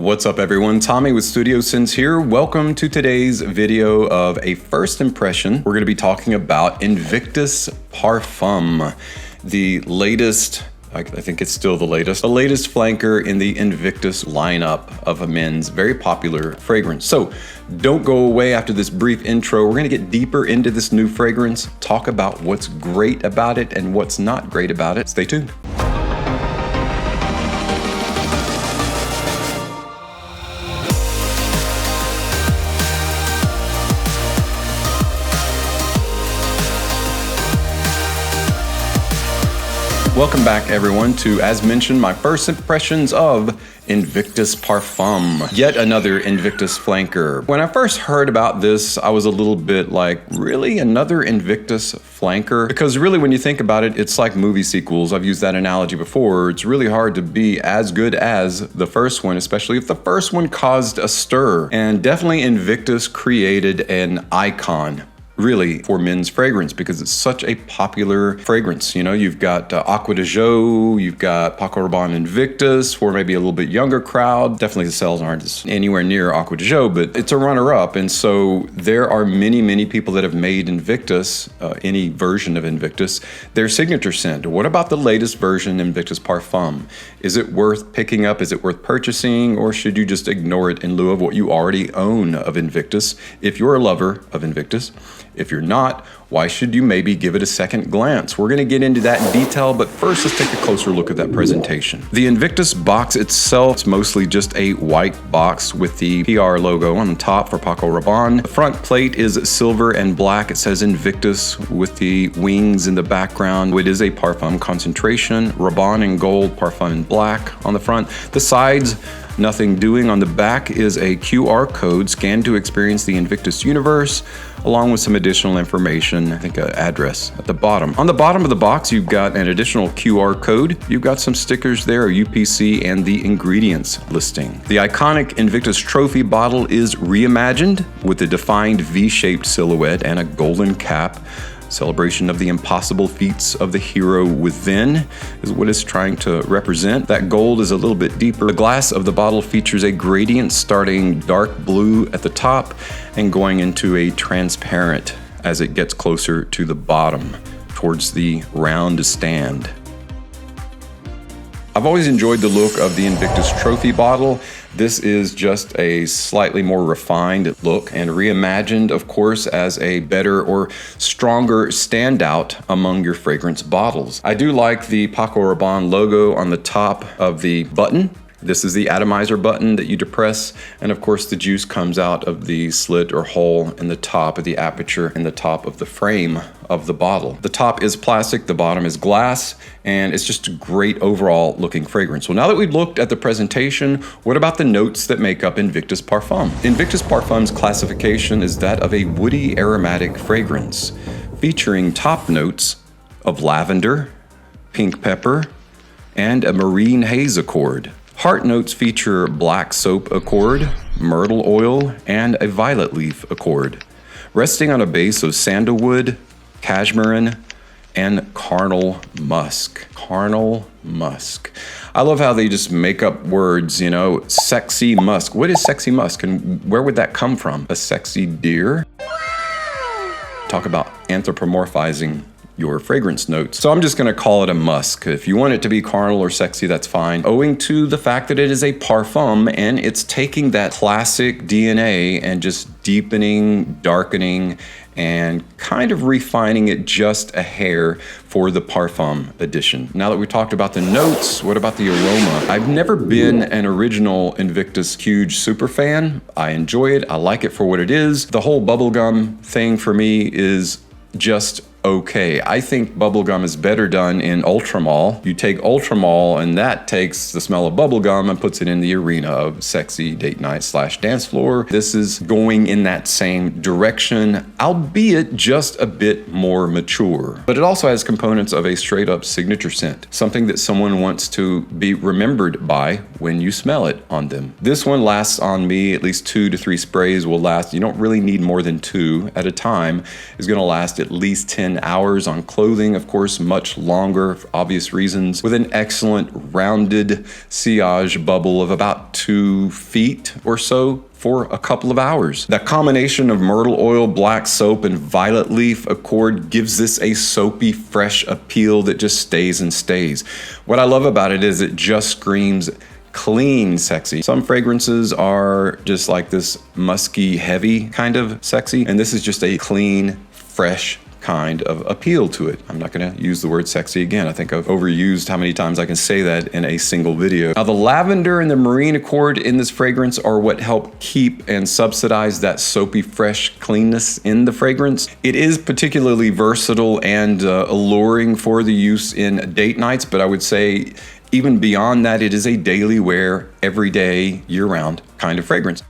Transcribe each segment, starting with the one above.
What's up everyone? Tommy with Studio Sense here. Welcome to today's video of a first impression. We're going to be talking about Invictus Parfum, the latest, I think it's still the latest flanker in the Invictus lineup of a men's very popular fragrance. So don't go away after this brief intro. We're going to get deeper into this new fragrance, talk about what's great about it and what's not great about it. Stay tuned. Welcome back everyone to, as mentioned, my first impressions of Invictus Parfum. Yet another Invictus flanker. When I first heard about this, I was a little bit like, really? Another Invictus flanker? Because really when you think about it, it's like movie sequels. I've used that analogy before. It's really hard to be as good as the first one, especially if the first one caused a stir. And definitely Invictus created an icon, really, for men's fragrance because it's such a popular fragrance. You know, you've got Aqua de Jo, you've got Paco Rabanne Invictus for maybe a little bit younger crowd. Definitely the sales aren't anywhere near Aqua de Jo, but it's a runner-up. And so there are many people that have made Invictus, any version of Invictus, their signature scent. What about the latest version, Invictus Parfum? Is it worth picking up? Is it worth purchasing? Or should you just ignore it in lieu of what you already own of Invictus if you're a lover of Invictus? If you're not, why should you maybe give it a second glance? We're going to get into that in detail, but first let's take a closer look at that presentation. The Invictus box itself is mostly just a white box with the PR logo on the top for Paco Rabanne. The front plate is silver and black. It says Invictus with the wings in the background. It is a Parfum concentration, Rabanne in gold, Parfum in black on the front. The sides, nothing doing. On the back is a QR code, scan to experience the Invictus universe, along with some additional information, I think an address at the bottom. On the bottom of the box, you've got an additional QR code. You've got some stickers there, a UPC, and the ingredients listing. The iconic Invictus trophy bottle is reimagined with a defined V-shaped silhouette and a golden cap. Celebration of the impossible feats of the hero within is what it's trying to represent. That gold is a little bit deeper. The glass of the bottle features a gradient starting dark blue at the top and going into a transparent as it gets closer to the bottom towards the round stand. I've always enjoyed the look of the Invictus trophy bottle. This is just a slightly more refined look and reimagined, of course, as a better or stronger standout among your fragrance bottles. I do like the Paco Rabanne logo on the top of the button. This is the atomizer button that you depress, and of course the juice comes out of the slit or hole in the top of the aperture in the top of the frame of the bottle. The top is plastic, the bottom is glass, and it's just a great overall looking fragrance. Well, now that we've looked at the presentation, what about the notes that make up Invictus Parfum? Invictus Parfum's classification is that of a woody aromatic fragrance, featuring top notes of lavender, pink pepper, and a marine haze accord. Heart notes feature black soap accord, myrtle oil, and a violet leaf accord, resting on a base of sandalwood, cashmere, and carnal musk. Carnal musk. I love how they just make up words, you know, sexy musk. What is sexy musk and where would that come from? A sexy deer? Talk about anthropomorphizing your fragrance notes. So I'm just gonna call it a musk. If you want it to be carnal or sexy, that's fine. Owing to the fact that it is a parfum and it's taking that classic DNA and just deepening, darkening, and kind of refining it just a hair for the Parfum edition. Now that we talked about the notes, what about the aroma? I've never been an original Invictus huge super fan. I enjoy it, I like it for what it is. The whole bubblegum thing for me is just okay. I think bubblegum is better done in Ultramol. You take Ultramol and that takes the smell of bubblegum and puts it in the arena of sexy date night / dance floor. This is going in that same direction, albeit just a bit more mature. But it also has components of a straight up signature scent, something that someone wants to be remembered by when you smell it on them. This one lasts on me, at least 2 to 3 sprays will last. You don't really need more than 2 at a time. It's gonna last at least 10 10 hours. On clothing, of course, much longer for obvious reasons, with an excellent rounded sillage bubble of about 2 feet or so for a couple of hours. That combination of myrtle oil, black soap, and violet leaf accord gives this a soapy, fresh appeal that just stays and stays. What I love about it is it just screams clean sexy. Some fragrances are just like this musky, heavy kind of sexy, and this is just a clean, fresh kind of appeal to it. I'm not going to use the word sexy again. I think I've overused how many times I can say that in a single video. Now, the lavender and the marine accord in this fragrance are what help keep and subsidize that soapy, fresh cleanness in the fragrance. It is particularly versatile and alluring for the use in date nights, but I would say even beyond that, it is a daily wear, everyday, year-round kind of fragrance.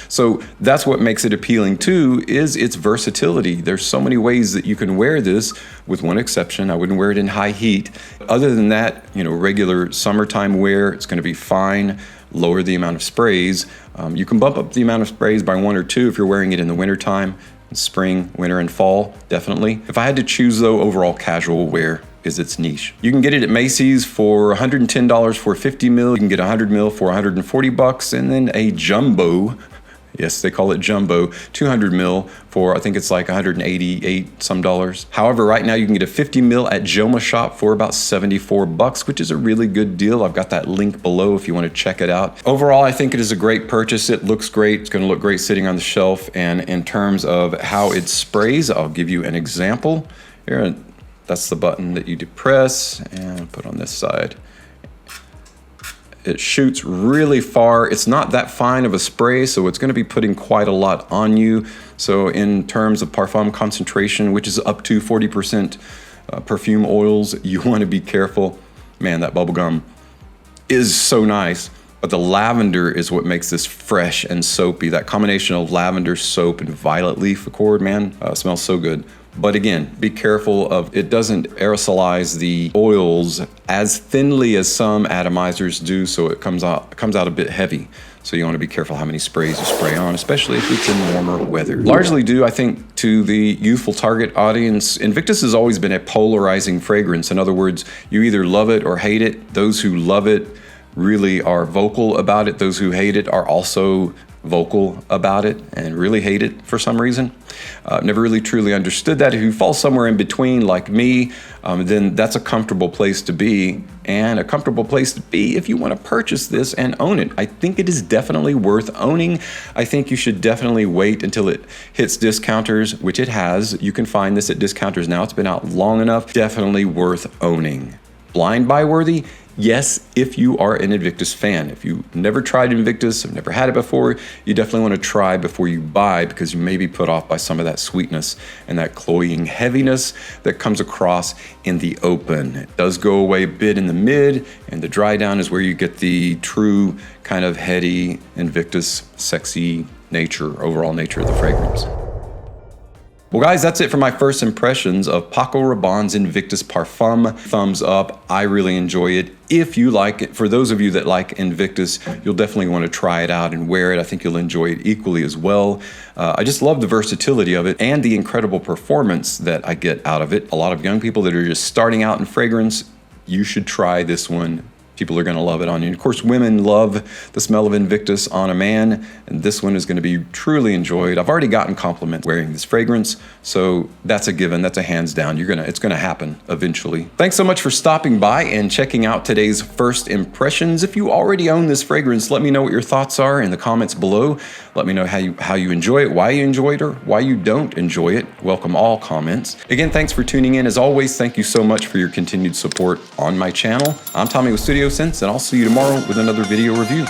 So that's what makes it appealing too, is its versatility. There's so many ways that you can wear this, with one exception. I wouldn't wear it in high heat. Other than that, regular summertime wear, it's going to be fine. Lower the amount of sprays. You can bump up the amount of sprays by 1 or 2 if you're wearing it in the wintertime, spring, winter, and fall, definitely. If I had to choose though, overall casual wear is its niche. You can get it at Macy's for $110 for 50 ml. You can get 100 ml for $140, and then a jumbo, yes, they call it jumbo, 200 ml for, I think it's like $188 some dollars. However, right now you can get a 50 ml at Joma Shop for about $74, which is a really good deal. I've got that link below if you want to check it out. Overall, I think it is a great purchase. It looks great. It's going to look great sitting on the shelf. And in terms of how it sprays, I'll give you an example. Here, that's the button that you depress and put on this side. It shoots really far. It's not that fine of a spray, so it's going to be putting quite a lot on you. So in terms of parfum concentration, which is up to 40% perfume oils, you want to be careful. Man, that bubblegum is so nice. But the lavender is what makes this fresh and soapy. That combination of lavender, soap, and violet leaf accord, man, smells so good. But again, be careful of it doesn't aerosolize the oils as thinly as some atomizers do, so it comes out a bit heavy. So you want to be careful how many sprays you spray on, especially if it's in warmer weather. Largely due, I think, to the youthful target audience, Invictus has always been a polarizing fragrance. In other words, you either love it or hate it. Those who love it really are vocal about it. Those who hate it are also vocal about it and really hate it for some reason. Never really truly understood that. If you fall somewhere in between like me, then that's a comfortable place to be, and a comfortable place to be if you want to purchase this and own it. I think it is definitely worth owning. I think you should definitely wait until it hits discounters, which it has. You can find this at discounters now. It's been out long enough. Definitely worth owning. Blind buy worthy? Yes, if you are an Invictus fan. If you never tried Invictus, have never had it before, you definitely want to try before you buy, because you may be put off by some of that sweetness and that cloying heaviness that comes across in the open. It does go away a bit in the mid, and the dry down is where you get the true kind of heady Invictus sexy nature, overall nature of the fragrance. Well guys, that's it for my first impressions of Paco Rabanne's Invictus Parfum. Thumbs up, I really enjoy it. If you like it, for those of you that like Invictus, you'll definitely want to try it out and wear it. I think you'll enjoy it equally as well. I just love the versatility of it and the incredible performance that I get out of it. A lot of young people that are just starting out in fragrance, you should try this one. People are going to love it on you. And of course, women love the smell of Invictus on a man, and this one is going to be truly enjoyed. I've already gotten compliments wearing this fragrance, so that's a given. That's a hands down. It's going to happen eventually. Thanks so much for stopping by and checking out today's first impressions. If you already own this fragrance, let me know what your thoughts are in the comments below. Let me know how you enjoy it, why you enjoy it, or why you don't enjoy it. Welcome all comments. Again, thanks for tuning in. As always, thank you so much for your continued support on my channel. I'm Tommy with Studio Sense, and I'll see you tomorrow with another video review.